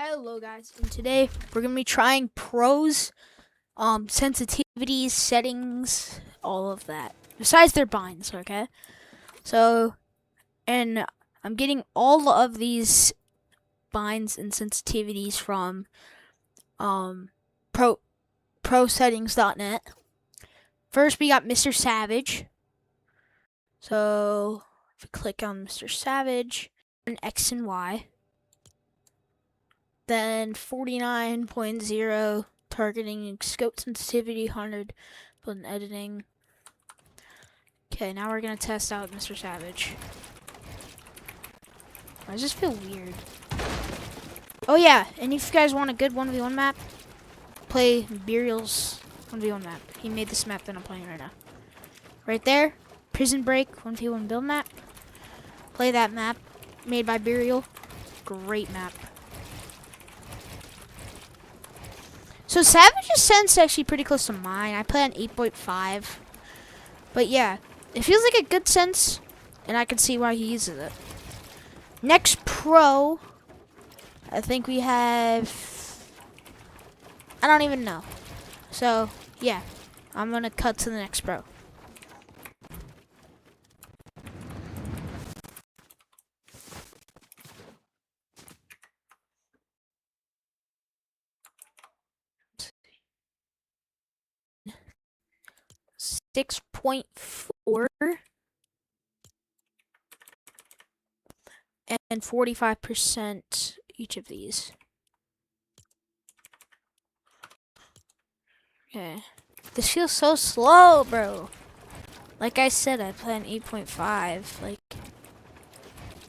Hello guys, and today we're gonna be trying pros, sensitivities, settings, all of that. Besides their binds, okay? So, and I'm getting all of these binds and sensitivities from prosettings.net. First we got Mr. Savage. So if we click on Mr. Savage and X and Y. Then 49.0 targeting and scope sensitivity, 100 button editing. Okay, now we're gonna test out Mr. Savage. I just feel weird. Oh yeah, and if you guys want a good 1v1 map, play Burial's 1v1 map. He made this map that I'm playing right now. Right there, Prison Break 1v1 build map. Play that map, made by Burial. Great map. So Savage's sense is actually pretty close to mine. I play on 8.5. But yeah, it feels like a good sense, and I can see why he uses it. Next pro, I think we have, I don't even know. So yeah, I'm gonna cut to the next pro. .4 and 45% each of these. Okay. This feels so slow, bro. Like I said, I play on 8.5. Like,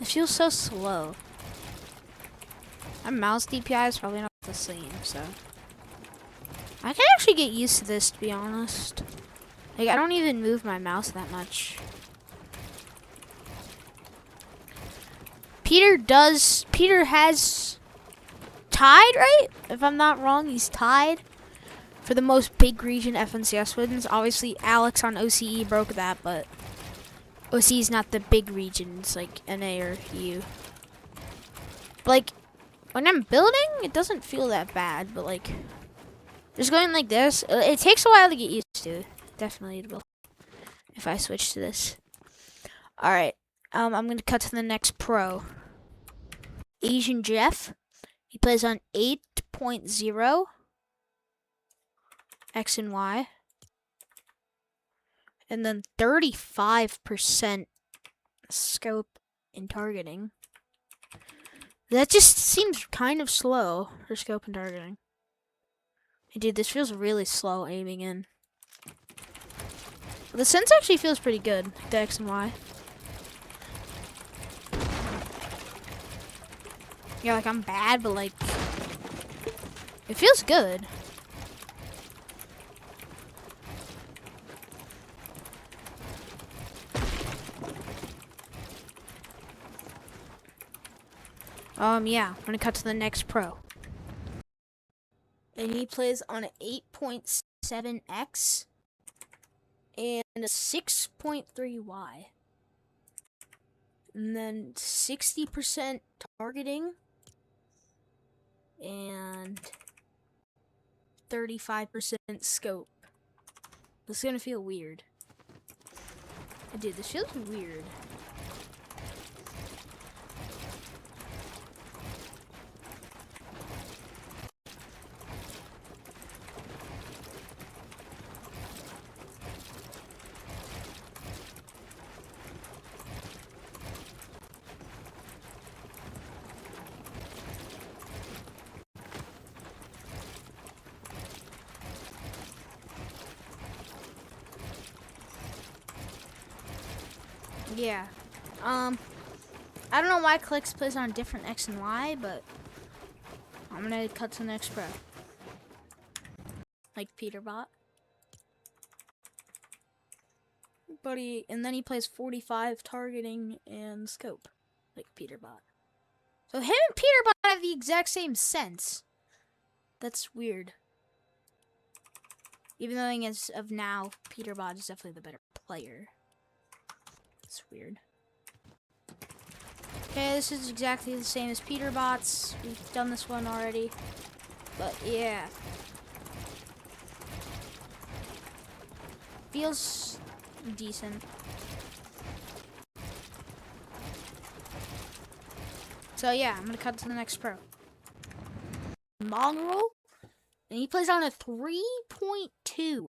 it feels so slow. My mouse DPI is probably not the same, so I can actually get used to this, to be honest. Like, I don't even move my mouse that much. Peter has tied, right? If I'm not wrong, he's tied for the most big region FNCS wins. Obviously, Alex on OCE broke that, but OCE is not the big regions like NA or EU. Like, when I'm building, it doesn't feel that bad, but like, just going like this, it takes a while to get used to. Definitely it will if I switch to this. Alright, I'm gonna cut to the next pro. Asian Jeff. He plays on 8.0 X and Y. And then 35% scope and targeting. That just seems kind of slow for scope and targeting. Hey, dude, this feels really slow aiming in. The sense actually feels pretty good, the X and Y. Yeah, like I'm bad, but like, it feels good. Yeah, I'm gonna cut to the next pro. And he plays on an 8.7X and a 6.3Y. And then 60% targeting and 35% scope. This is gonna feel weird. Dude, this feels weird. Yeah. I don't know why Clicks plays on different X and Y, but I'm gonna cut to the next pro. Like Peterbot. And then he plays 45 targeting and scope. Like Peterbot. So him and Peterbot have the exact same sense. That's weird. Even though as of now, Peterbot is definitely the better player. It's weird. Okay, this is exactly the same as Peterbots. We've done this one already. But yeah. Feels decent. So yeah, I'm gonna cut to the next pro. Mongrel. And he plays on a 3.2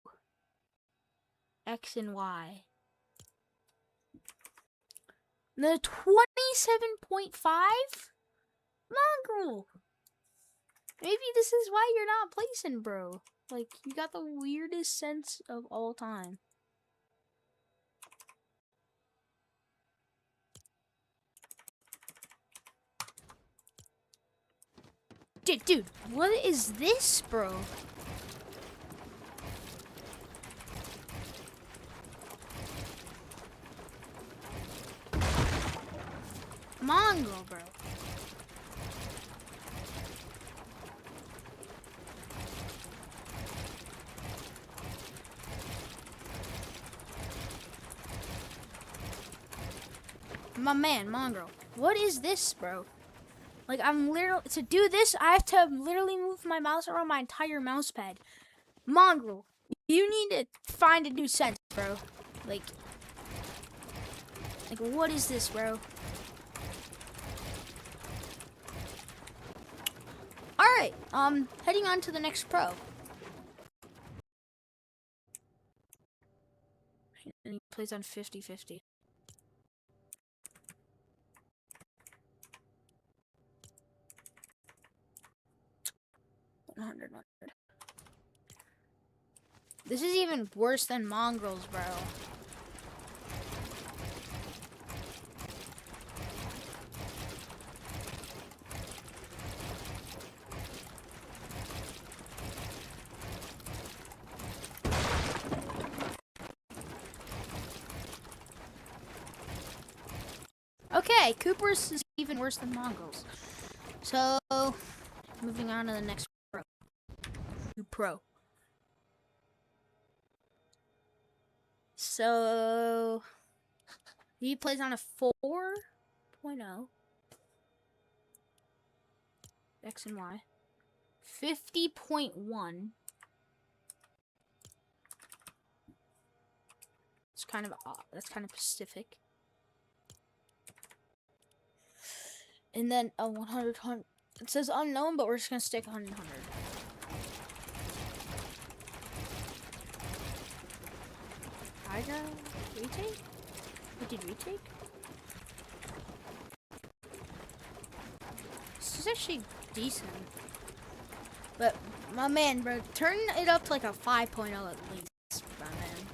X and Y. The 27.5 Mongrel. Maybe this is why you're not placing, bro. Like, you got the weirdest sense of all time. Dude, what is this, bro? Mongrel, bro. My man, Mongrel. What is this, bro? Like, I'm literally, to do this, I have to literally move my mouse around my entire mouse pad. Mongrel, you need to find a new sense, bro. Like, what is this, bro? Alright, heading on to the next pro. And he plays on 50-50. This is even worse than Mongrels, bro. Okay, Cooper's is even worse than Mongrels. So, moving on to the next pro. Pro. So, he plays on a 4.0 X and Y. 50.1. It's kind of odd. That's kind of specific. And then a 100. It says unknown, but we're just gonna stick 100. Hydra retake? We did retake? This is actually decent. But my man, bro, turn it up to like a 5.0 at least, my man.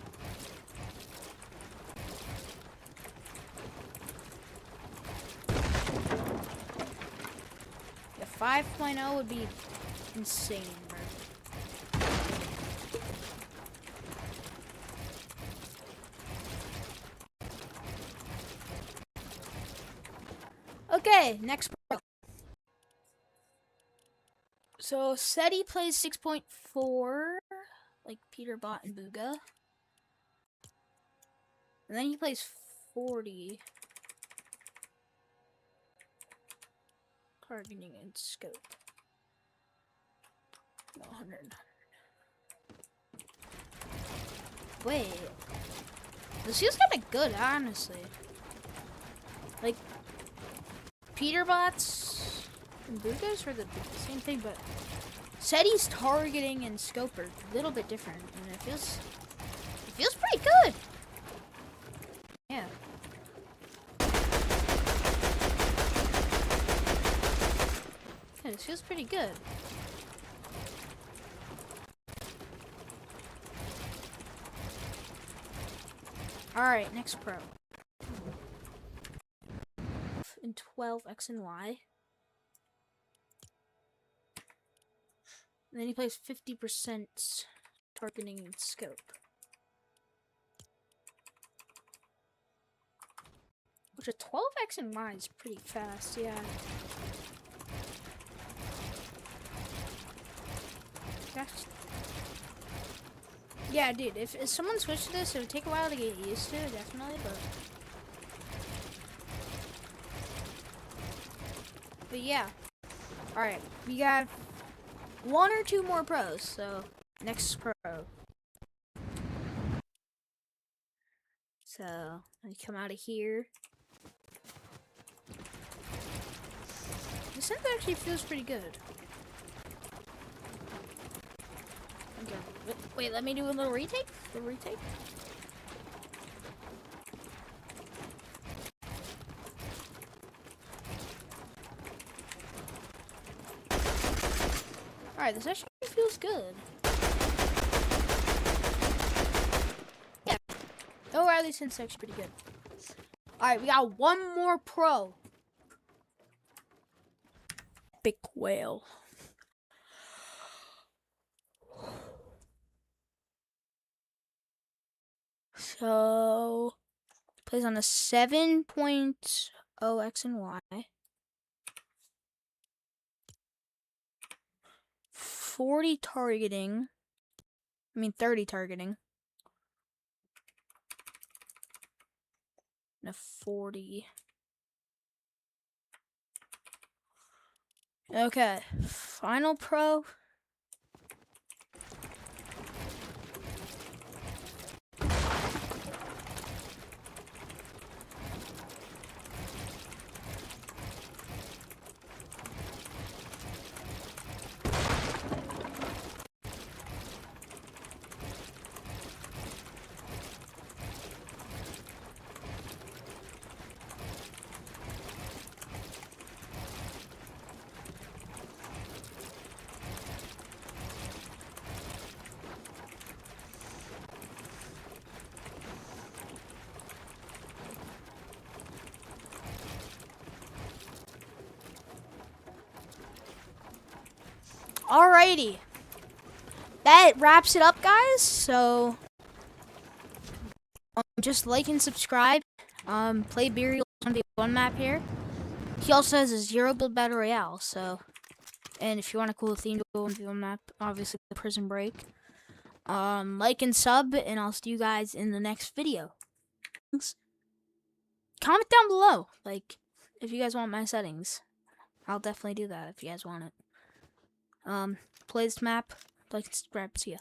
Yeah, 5.0 would be insane, bro. Okay, next pro. So SETI plays 6.4, like Peterbot and Booga. And then he plays 40. Targeting and scope. No, 100. Wait. This feels kind of good, honestly. Like, Peterbots and Boogas are the same thing, but SETI's targeting and scope are a little bit different, and it feels pretty good. Yeah. Yeah, this feels pretty good. Alright, next pro. In 12 X and Y. And then he plays 50% targeting and scope. Which a 12 X and Y is pretty fast, yeah. Yeah, dude, if someone switched to this, it would take a while to get used to, definitely, but But yeah. Alright, we got 1 or 2 more pros, so next pro. So, let me come out of here. This sense actually feels pretty good. Okay. Wait, let me do a little retake? The retake? Alright, this actually feels good. Yeah. O'Reilly sense actually pretty good. Alright, we got 1 more pro. Big whale. So, plays on a 7.0 X and Y. 40 targeting. 30 targeting. And a 40. Okay, final pro. Alrighty. That wraps it up, guys. So, just like and subscribe. Play Burial on the 1 map here. He also has a 0 build battle royale. So, and if you want a cool theme to go on the 1 map, obviously the Prison Break. Like and sub, and I'll see you guys in the next video. Thanks. Comment down below, like, if you guys want my settings. I'll definitely do that if you guys want it. Play this map, like and subscribe. See ya.